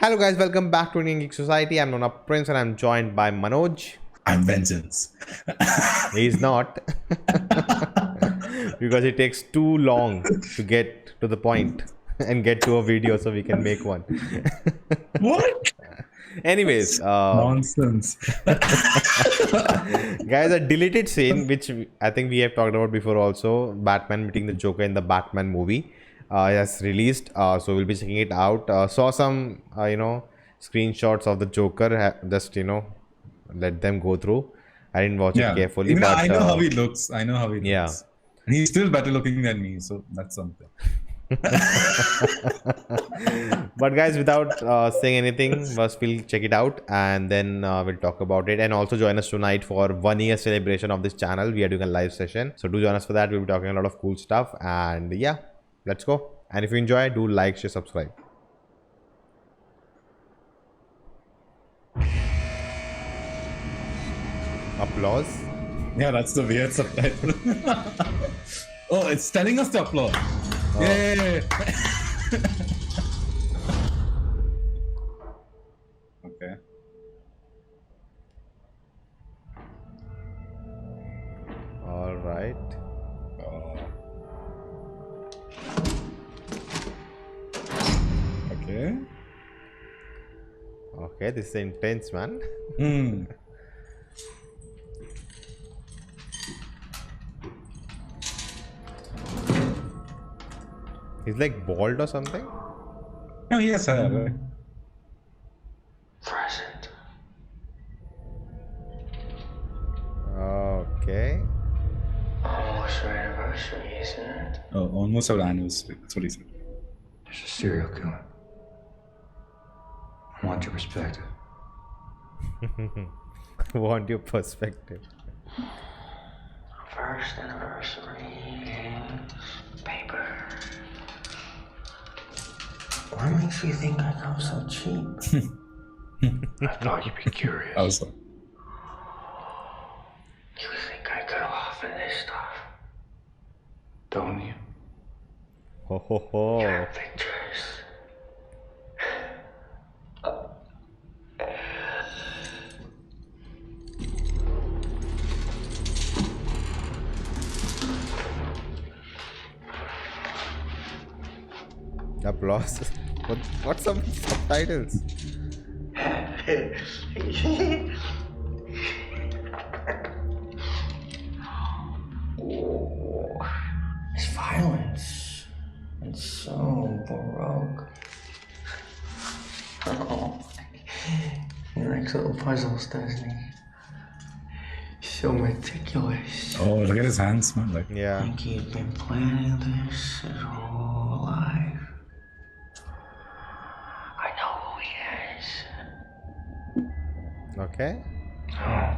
Hello guys, welcome back to Indian Geek Society. I'm Nona Prince and I'm joined by Manoj. I'm Vengeance. He's not. Because it takes too long to get to the point and get to a video so we can make one. What? Anyways, Nonsense. guys, a deleted scene which I think we have talked about before also, Batman meeting the Joker in the Batman movie has released, so we'll be checking it out. Saw some screenshots of the Joker, just let them go through. I didn't watch it carefully. Even But I know how he looks. I know how he yeah. looks. And he's still better looking than me, so that's something. But guys, without saying anything, first we'll check it out and then we'll talk about it. And also join us tonight for 1 year celebration of this channel. We are doing a live session, so do join us for that. We'll be talking a lot of cool stuff, and yeah, let's go. And if you enjoy, do like, share, subscribe. Applause. Yeah, that's the weird subtitle. Oh, it's telling us to applaud. Oh. Yay! Okay. All right. Okay. Okay, this is intense, man. He's like bald or something? Oh, yes, sir. Present. Okay. Almost our anniversary, isn't it? Oh, almost our anniversary. That's what he said. There's a serial killer. I want your perspective. Want your perspective. First anniversary. Paper. What makes you think I go so cheap? I thought you'd be curious. I was like, You think I could offer this stuff? Don't you? Ho ho ho. Your pictures. Applause. What's some subtitles? Oh, it's violence. It's so baroque. Oh, he likes little puzzles, doesn't he? So meticulous. oh, look at his hands, man. Like, Yeah. I think he's been planning this his whole life. I know who he is. Okay. Oh.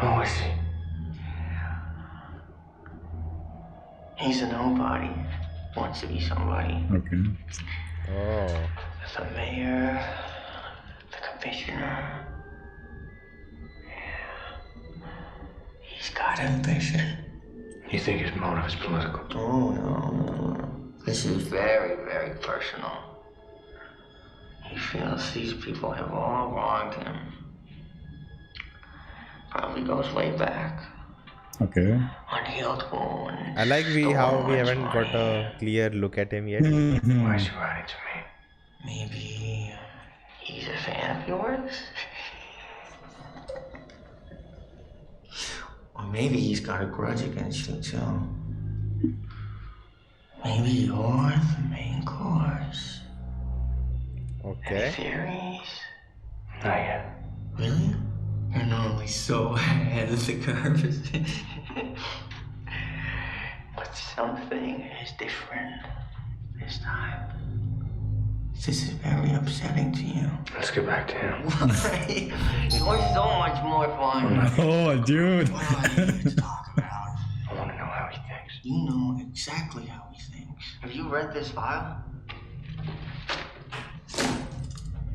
Who is he? He's a nobody. Wants to be somebody. okay. Oh. The mayor, the commissioner. Yeah. He's got ambition. You think his motive is political? Oh, no. This is very, very personal. He feels these people have all wronged him. Probably goes way back. Okay. Unhealed wounds. I like Stole how we much haven't got money. a clear look at him yet. Why is he writing to me? Maybe he's a fan of yours? Or maybe he's got a grudge against you too. Maybe you're the main course. Okay. Any theories? Not yet. Really? You're normally so ahead of the curve. But something is different this time. This is very upsetting to you. Let's get back to him. Why? You're so much more fun. Oh, dude. What do I need to talk about? I want to know how he thinks. You know exactly how he thinks. Have you read this file?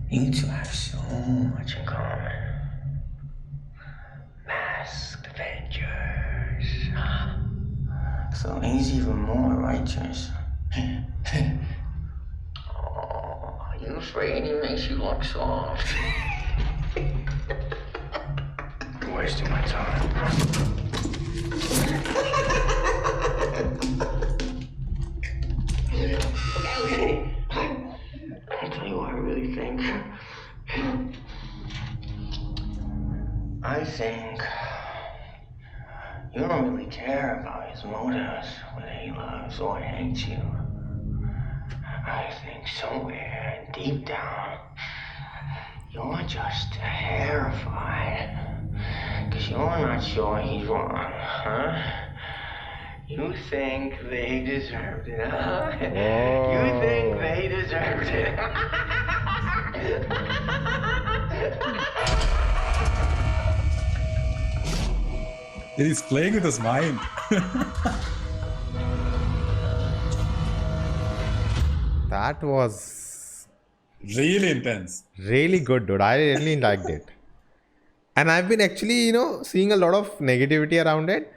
You two have so much in common. Masked Avengers. So he's even more righteous. I'm afraid he makes you look soft. You're wasting my time. Okay. I'll tell you what I really think. I think you don't really care about his motives, whether he loves or hates you. I think somewhere deep down, you're just terrified. Because you're not sure he's wrong, huh? You think they deserved it, huh? You think they deserved it. He's playing with his mind. That was Really intense. really good, dude. I really liked it. And I've been actually, seeing a lot of negativity around it.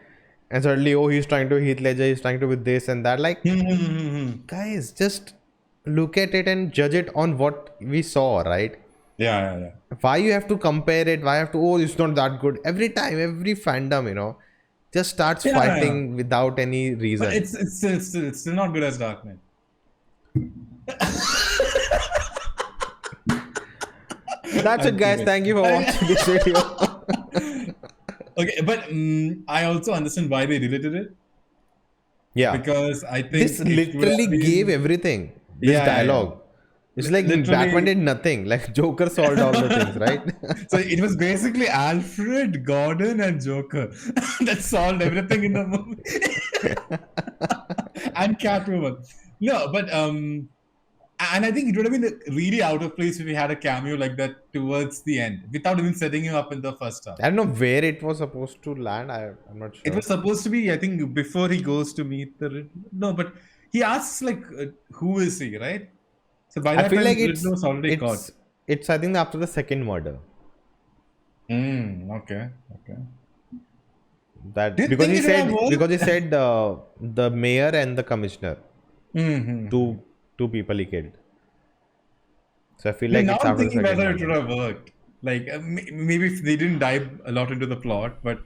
And suddenly, oh, he's trying to Heath Ledger, he's trying to with this and that. Like, guys, just look at it and judge it on what we saw, right? Yeah. Why you have to compare it? Why have to, oh, it's not that good? Every time, every fandom, just starts fighting without any reason. But it's still not good as Dark Knight. That's it, guys. Thank you for watching this video. Okay, but I also understand why they deleted it. Yeah. Because I think This literally gave everything. This dialogue. It's like Batman did nothing. Like Joker solved all the things, right? So it was basically Alfred, Gordon, and Joker that solved everything in the movie. And Catwoman. No, but and I think it would have been really out of place if we had a cameo like that towards the end, without even setting him up in the first half. I don't know where it was supposed to land. I'm not sure. It was supposed to be, I think, before he goes to meet the Riddler. No, but he asks like, who is he, right? So by that I feel time, like Riddler was already caught. It's I think after the second murder. Okay. That Do you because think he it said would have because he said the mayor and the commissioner, two people he killed. So I feel like now it's I'm after the thinking second whether it would murder. have worked. Like maybe if they didn't dive a lot into the plot, but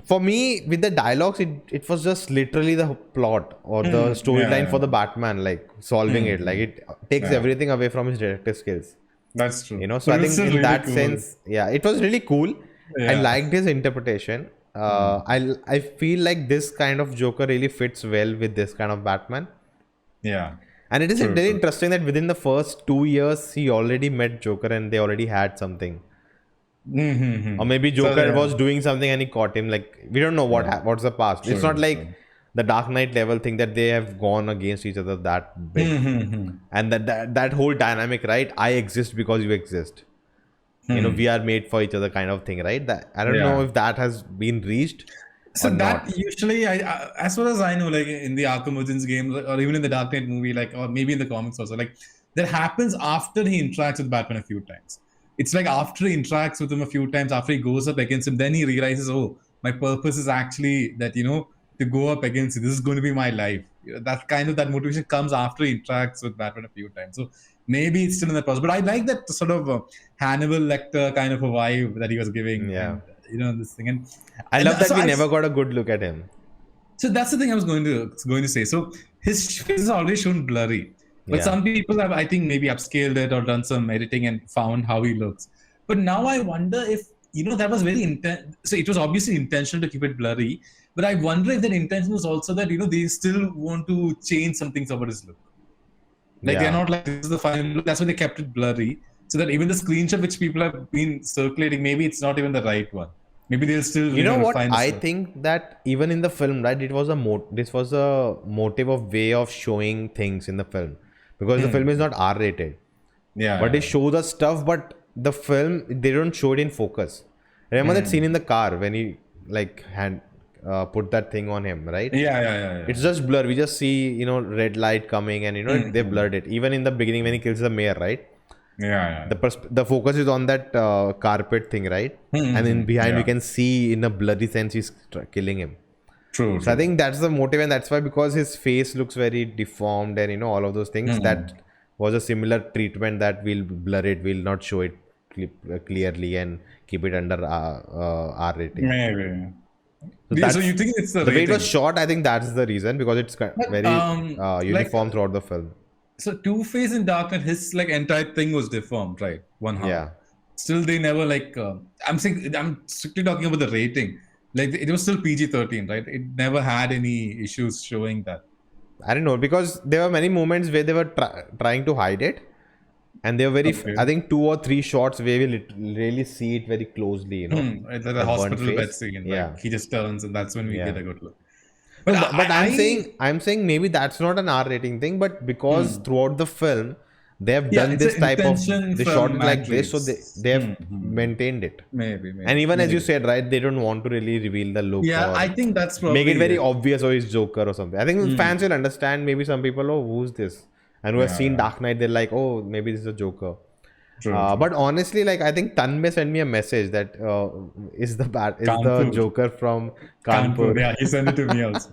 For me, with the dialogues, it was just literally the plot or the storyline for the Batman, like solving it. Like it takes everything away from his detective skills. that's true. So I it was think still in really that cool. sense, it was really cool. I Yeah. liked his interpretation. I feel like this kind of Joker really fits well with this kind of Batman. Yeah. And it is really interesting that within the first 2 years, he already met Joker and they already had something. Or maybe Joker was doing something and he caught him. Like, we don't know what's the past. It's not like the Dark Knight level thing that they have gone against each other that big. And that whole dynamic, right? I exist because you exist. We are made for each other kind of thing, right? That I don't know if that has been reached. So or that not. usually, as far as I know, like in the Arkham Origins game, or even in the Dark Knight movie, like, or maybe in the comics also, like that happens after he interacts with Batman a few times. It's like after he interacts with him a few times, after he goes up against him, then he realizes, oh, my purpose is actually that, to go up against it. This is going to be my life. That motivation comes after he interacts with Batman a few times. So maybe it's still in that process. But I like that sort of Hannibal Lecter kind of a vibe that he was giving. Yeah. And, this thing. And I love that we never got a good look at him. So that's the thing I was going to say. So his face is always shown blurry. But some people have, I think, maybe upscaled it or done some editing and found how he looks. But now I wonder if, that was very intense. So it was obviously intentional to keep it blurry. But I wonder if that intention was also that, they still want to change some things about his look. Like they're not like, this is the final look. That's why they kept it blurry. So that even the screenshot which people have been circulating, maybe it's not even the right one. Maybe they'll still. You know what? I think that even in the film, right, this was a motive of way of showing things in the film, because the film is not R-rated. Yeah. But they show the stuff, but the film they don't show it in focus. Remember that scene in the car when he put that thing on him, right? Yeah. It's just blur. We just see red light coming, and they blurred it. Even in the beginning when he kills the mayor, right? Yeah. The focus is on that carpet thing, right? And in behind we can see in a blurry sense he's killing him. True. So I think that's the motive, and that's why, because his face looks very deformed and all of those things, that was a similar treatment that we'll blur it, we'll not show it clearly and keep it under R rating. Maybe. So So you think it's the way it rating? was shot, I think that's the reason, because it's very uniform throughout the film. So Two-Face in Dark Knight, his like entire thing was deformed, right? One half. Yeah. Still, they never like. I'm strictly talking about the rating. Like it was still PG-13, right? It never had any issues showing that. I don't know, because there were many moments where they were trying to hide it, and they were very. Okay. I think 2 or 3 shots where we really see it very closely. You know, It's like the the burnt hospital face. bed scene. Yeah. Like, he just turns, and that's when we Yeah. get a good look. But I'm saying maybe that's not an R rating thing, but because throughout the film they have done it's this an type of, intention they from shot it like Matt this, so Reeves. they have maintained it. Maybe. And even as you said, right, they don't want to really reveal the look. Yeah, or I think that's probably make it very obvious, or he's Joker or something. I think fans will understand. Maybe some people, oh, who's this? And who have seen Dark Knight, they're like, oh, maybe this is a Joker. True. But honestly, like, I think Tanmay sent me a message that is the Kanpur. Joker from Kanpur. Yeah, he sent it to me also.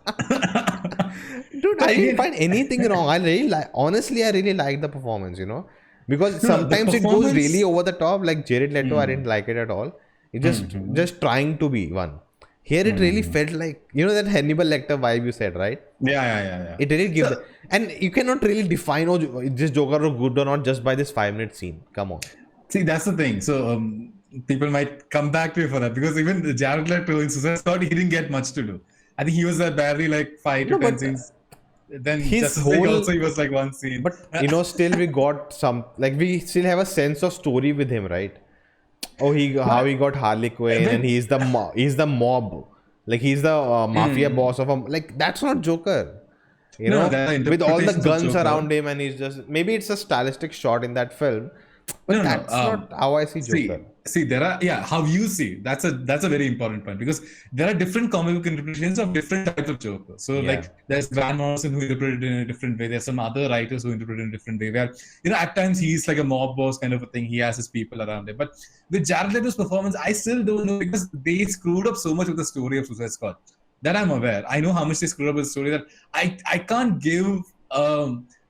Dude, I didn't find anything wrong. I really like the performance, you know, because sometimes it goes really over the top. Like Jared Leto, I didn't like it at all. It just trying to be one. Here it really felt like, you know, that Hannibal Lecter vibe you said, right? Yeah. It really gives, and you cannot really define, oh, this Joker is good or not just by this 5-minute scene. Come on. See, that's the thing. So people might come back to you for that, because even the Jared Leto in Suicide Squad, he didn't get much to do. I think he was there barely like 5 to 10 scenes. Then his also he was like one scene. But you know, still we got some, like, we still have a sense of story with him, right? Oh, how he got Harley Quinn, and he's the mob, like he's the mafia boss of a, like, that's not Joker, you know, with all the guns around him, and he's just, maybe it's a stylistic shot in that film, but that's not how I see Joker. See, there are, how you see, that's a very important point, because there are different comic book interpretations of different types of Joker. So like there's Grant Morrison who interpreted it in a different way. There's some other writers who interpret it in a different way, where, you know, at times he's like a mob boss kind of a thing. He has his people around him. But with Jared Leto's performance, I still don't know, because they screwed up so much with the story of Suicide Squad that I'm aware. I know how much they screwed up with the story that I can't give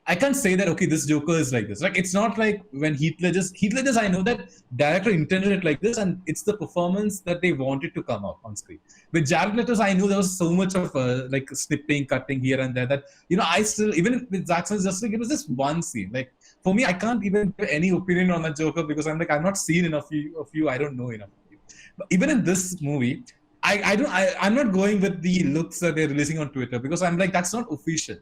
I can't say that, okay, this Joker is like this. Like, it's not like when Heath Ledger's, I know that director intended it like this, and it's the performance that they wanted to come out on screen. With Jared Leto's, I know there was so much of like snipping, cutting here and there that, you know, I still, even with Zack Snyder's Justice League, it was just one scene. Like, for me, I can't even give any opinion on that Joker, because I'm like, I've not seen enough of you, I don't know enough of you. But even in this movie, I'm not going with the looks that they're releasing on Twitter, because I'm like, that's not official.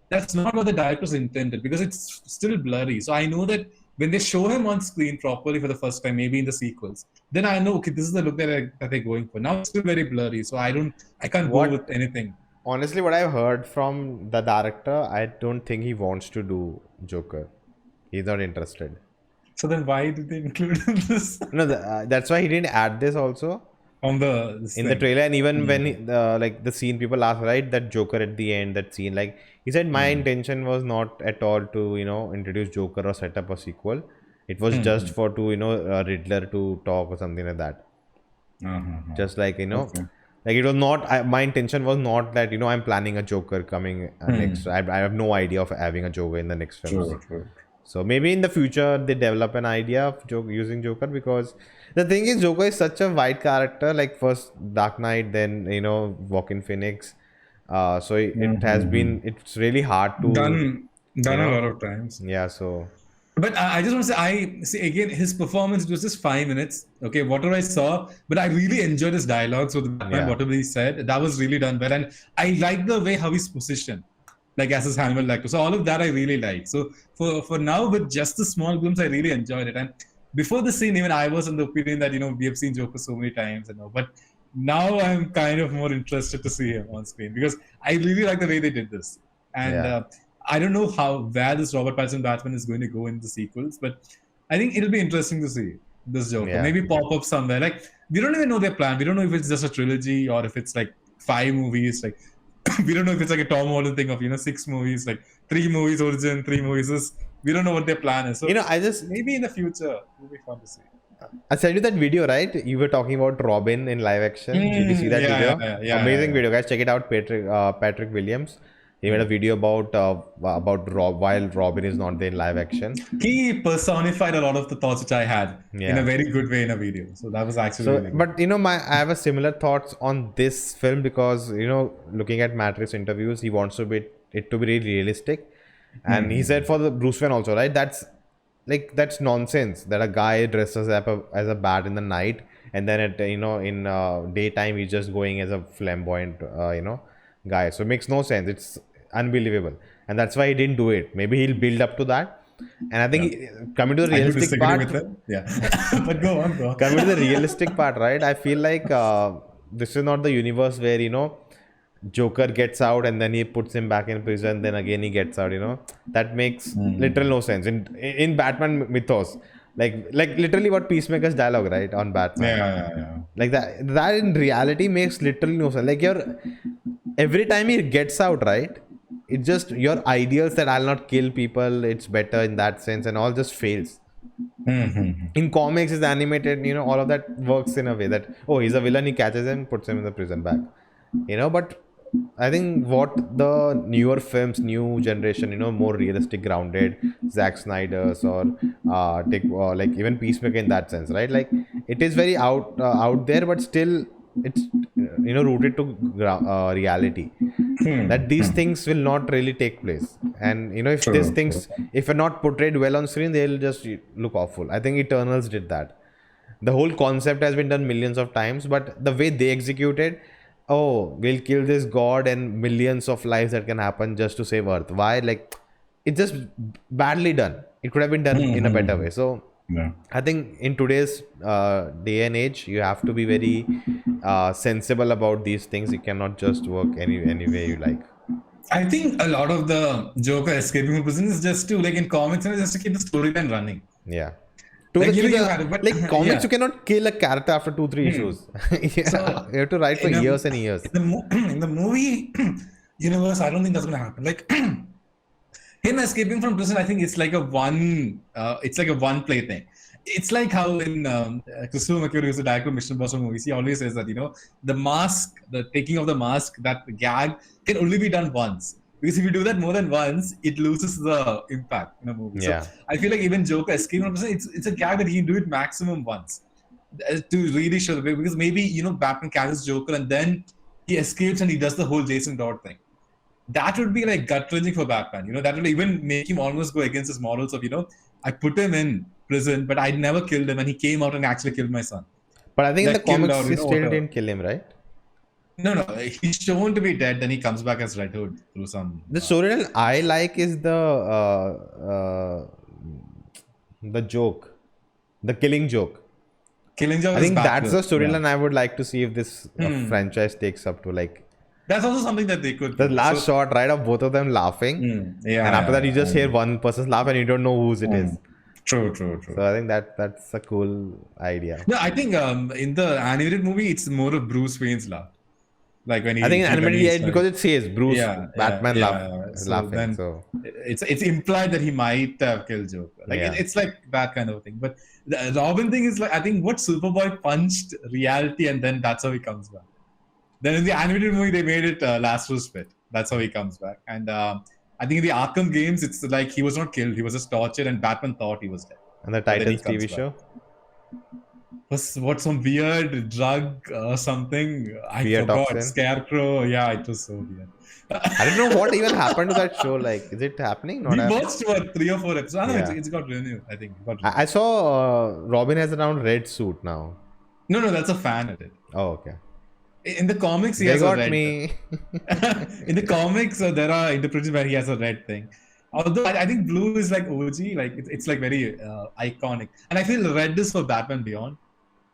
That's not what the directors intended, because it's still blurry. So I know that when they show him on screen properly for the first time, maybe in the sequels, then I know, okay, this is the look that they're going for. Now it's still very blurry, so I can't go with anything. Honestly, what I've heard from the director, I don't think he wants to do Joker. He's not interested. So then why did they include this? No, that's why he didn't add this also. On the trailer, and even when like the scene, people ask, right, that Joker at the end, that scene, like he said, my intention was not at all to, you know, introduce Joker or set up a sequel. It was just for to, you know, Riddler to talk or something like that. Just like, you know, like it was not, my intention was not that, you know, I'm planning a Joker coming next. I have no idea of having a Joker in the next film. True. So maybe in the future they develop an idea of using Joker, because the thing is, Joker is such a wide character. Like first Dark Knight, then, you know, Joaquin Phoenix. So it has been, it's really hard to done a lot of times. Yeah. So, but I just want to say, I see again, his performance was just 5 minutes. Okay, whatever I saw, but I really enjoyed his dialogues with Batman. Whatever he said, that was really done well, and I like the way how he's positioned, like as his Hannibal Lecter. So all of that I really like. So for now, with just the small glimpse, I really enjoyed it. And before the scene, even I was in the opinion that, you know, we have seen Joker so many times, you know, but now I'm kind of more interested to see him on screen, because I really like the way they did this. And I don't know where this Robert Pattinson Batman is going to go in the sequels, but I think it'll be interesting to see this Joker. Maybe pop up somewhere. Like, we don't even know their plan. We don't know if it's just a trilogy or if it's like 5 movies. Like, we don't know if it's like a Tom Holland thing of, you know, 6 movies, like 3 movies origin, 3 movies. We don't know what their plan is. So, you know, maybe in the future it'll be fun to see. I sent you that video, right? You were talking about Robin in live action. Did you see that video? Yeah, amazing video, guys. Check it out. Patrick Williams. He made a video about while Robin is not there in live action. He personified a lot of the thoughts which I had in a very good way in a video. So that was actually So, really good. but I have a similar thoughts on this film because looking at Matrix interviews, he wants it to be really realistic, and he said for the Bruce Wayne also, right? That's nonsense that a guy dresses up as a bat in the night, and then in daytime he's just going as a flamboyant guy. So it makes no sense. It's unbelievable, and that's why he didn't do it. Maybe he'll build up to that. And I think coming to the I do realistic disagree part, with him. Yeah. But go on. coming to the realistic part, right? I feel like this is not the universe where Joker gets out and then he puts him back in prison, then again he gets out. That makes literal no sense in Batman mythos. Like literally what Peacemaker's dialogue, right, on Batman. Yeah. Like that in reality makes literally no sense. Like every time he gets out, right, it's just your ideals that I'll not kill people, it's better in that sense, and all just fails. In comics, is animated, all of that works in a way that, oh, he's a villain, he catches him, puts him in the prison back. But I think what the newer films, new generation, more realistic, grounded, Zack Snyder's or like even Peacemaker in that sense, right? Like it is very out there, but still it's rooted to reality. That these things will not really take place, and if these things, if are not portrayed well on screen, they'll just look awful. I think Eternals did that. The whole concept has been done millions of times, but the way they executed, oh, we'll kill this god and millions of lives that can happen just to save Earth. Why? Like, it's just badly done. It could have been done in a better way. So I think in today's day and age, you have to be very sensible about these things. You cannot just work any way you like. I think a lot of the Joker escaping from prison is just to, like in comics, just to keep the storyline running. Yeah. Like, comics, you cannot kill a character after 2-3 issues. So, you have to write for years and years. In the movie universe, I don't think that's going to happen. Like him escaping from prison, I think it's like a one play thing. It's like how in Christopher McQuarrie, who's the director of Mission Impossible movies, he always says that the mask, the taking of the mask, that gag can only be done once. Because if you do that more than once, it loses the impact in a movie. Yeah. So I feel like even Joker escaping from prison, it's a gag that he can do it maximum once to really show the way. Because maybe Batman catches Joker and then he escapes and he does the whole Jason Todd thing. That would be like gut wrenching for Batman. That would even make him almost go against his morals of I put him in prison, but I never killed him, and he came out and actually killed my son. But I think in the comics, he still didn't kill him, right? No, he's shown to be dead. Then he comes back as Red Hood through some. The storyline I like is the joke, the killing joke. Killing joke. I think that's the storyline I would like to see if this franchise takes up to like. That's also something that they could. The last shot, right, of both of them laughing, and after that you just hear one person's laugh and you don't know whose it is. True. So I think that's a cool idea. No, I think in the animated movie it's more of Bruce Wayne's laugh. Like when he. I think animated because it says Bruce Batman laughing. So it's implied that he might have killed Joker. Like it's like that kind of thing. But the Robin thing is like, I think what Superboy punched reality and then that's how he comes back. Then in the animated movie they made it Lazarus Pit. That's how he comes back. And I think in the Arkham games it's like he was not killed. He was just tortured and Batman thought he was dead. And the Titans TV show. What some weird drug or something? I Fear forgot. toxin. Scarecrow. Yeah, it was so weird. I don't know what even happened to that show. Like, is it happening? We watched what 3 or 4 episodes. I know it's got renewed. I think. I saw Robin has around red suit now. No, that's a fan of it. Oh, okay. In the comics, he they has got a red. Me. In the comics, there are interpretations where he has a red thing. Although I think blue is like OG, like it's like very iconic, and I feel red is for Batman Beyond.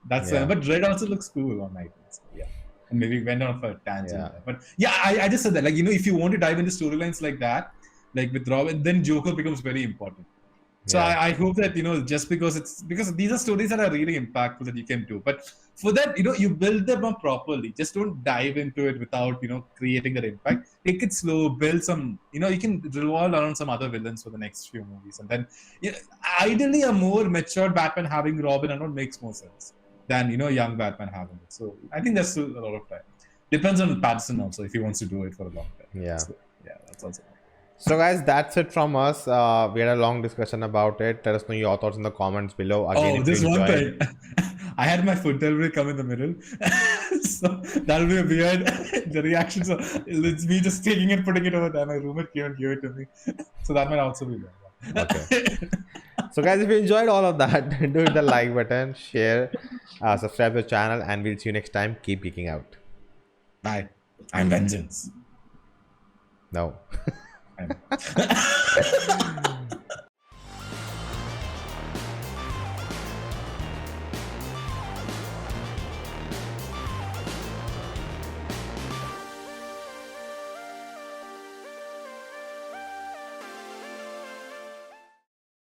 That's but red also looks cool on night. Yeah, and maybe went on for a tangent. Yeah. But yeah, I just said that, like if you want to dive into storylines like that, like with Robin, then Joker becomes very important. So I hope that just because these are stories that are really impactful that you can do, but for that you build them up properly. Just don't dive into it without creating that impact. Take it slow, build some you can revolve around some other villains for the next few movies, and then ideally a more matured Batman having Robin and what makes more sense than young Batman having it. So I think that's a lot of time. Depends on Pattinson also if he wants to do it for a long time. Yeah. So, that's That's also. So guys, that's it from us. We had a long discussion about it. Let us know your thoughts in the comments below. Again, Oh, if this you one enjoyed, thing. I had my food delivery come in the middle. So that'll be a weird the reaction. So it's me just taking it, putting it over there. My roommate came and gave it to me. So that might also be there. okay. So guys, if you enjoyed all of that, do hit the like button, share, subscribe to the channel, and we'll see you next time. Keep geeking out. Bye. I'm vengeance. No. I'm